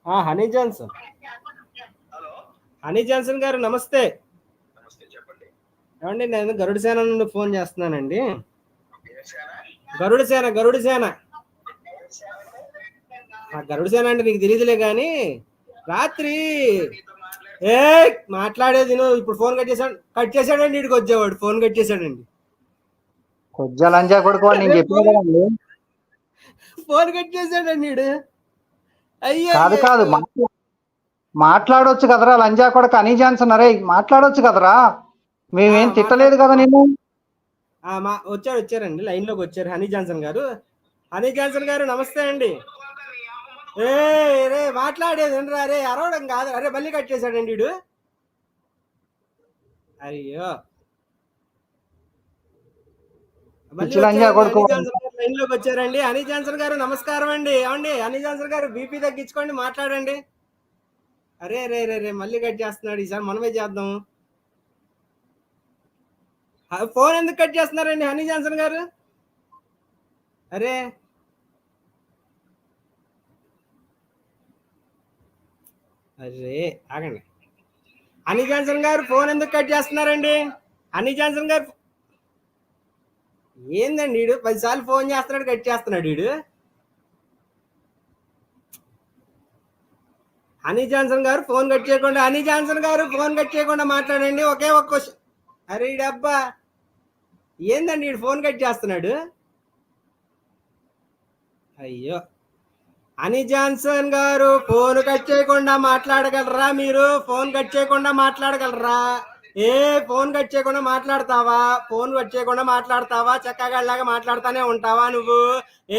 Honey Johnson. Honey Johnson గారు నమస్తే. ఏమండి, నేను గరుడ సేన నుండి ఫోన్ చేస్తున్నానండి. గరుడ సేన గరుడ సేన అంటే నీకు తెలియదులే కానీ రాత్రి మాట్లాడేది నువ్వు. ఇప్పుడు ఫోన్ కట్ చేశాడండి. ఇడికి వచ్చేవాడు ఫోన్ కట్ చేశాడండి. కొజ్జలంజా కొడుకు నేను చెప్పిన కదండి. ఫోన్ కట్ చేశాడండి వీడు. కాదు కాదు మాట్లాడొచ్చు కదరా లంజా కొడుకు హనీ జాన్సన్. అరే మాట్లాడొచ్చు కదరా, మేమేం తిట్టలేదు కదా నేను. వచ్చారండి, లైన్ లోకి వచ్చారు హనీ జాన్సన్ గారు. హనీ జాన్సన్ గారు నమస్తే అండి. రే మాట్లాడేది రా, రే అరవడం కాదు. అరే మళ్ళీ కట్ చేశాడండి వీడు. అయ్యో, లైన్ లోకి వచ్చారండి. హనీ జాన్సన్ గారు నమస్కారం అండి. ఏమండి హనీ జాన్సన్ గారు, బీపీ తగ్గించుకోండి, మాట్లాడండి. అరే రే రే రే మళ్ళీ కట్ చేస్తున్నాడు. ఈసారి మనమే చేద్దాం. ఫోన్ ఎందుకు కట్ చేస్తున్నారండి హనీ జాన్సన్ గారు? అరే అరే ఆగండి. హనీ జాన్సన్ గారు ఫోన్ ఎందుకు కట్ చేస్తున్నారండి? హనీ జాన్సన్ గారు ఏందండి వీడు 10 సార్లు ఫోన్ చేస్తున్నాడు, కట్ చేస్తున్నాడు వీడు. హనీ జాన్సన్ గారు ఫోన్ కట్ చేయకుండా, హనీ జాన్సన్ గారు ఫోన్ కట్ చేయకుండా మాట్లాడండి. ఒకే ఒక్క క్వశ్చన్. అరే డబ్బా ఏందండి వీడు ఫోన్ కట్ చేస్తున్నాడు? అయ్యో, హనీ జాన్సన్ గారు ఫోన్ కట్ చేయకుండా మాట్లాడగలరా మీరు? ఫోన్ కట్ చేయకుండా మాట్లాడగలరా? ఫోన్ కట్ చేయకుండా మాట్లాడతావా? ఫోన్ కట్ చేయకుండా మాట్లాడతావా? చక్కగాళ్ళలాగా మాట్లాడుతానే ఉంటావా నువ్వు?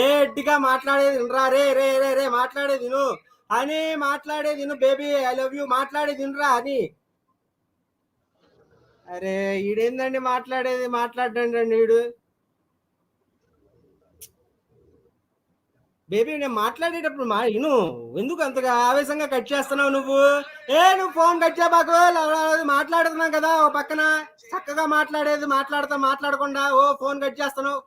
ఎడ్డిగా మాట్లాడేది వినరా? రే రే రే రే మాట్లాడేది విను అని, మాట్లాడేది విను. బేబీ ఐ లవ్ యూ మాట్లాడేది వినరా అని. అరే ఈడేందండి మాట్లాడండి వీడు. బేబీ నేను మాట్లాడేటప్పుడు విను. ఎందుకు అంతగా ఆవేశంగా కట్ చేస్తున్నావు నువ్వు? నువ్వు ఫోన్ కట్ చేయబాకు. మాట్లాడుతున్నావు కదా ఓ పక్కన, చక్కగా మాట్లాడేది మాట్లాడకుండా ఫోన్ కట్ చేస్తున్నావు.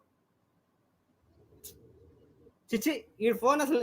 చిచ్చి ఈ ఫోన్ అసలు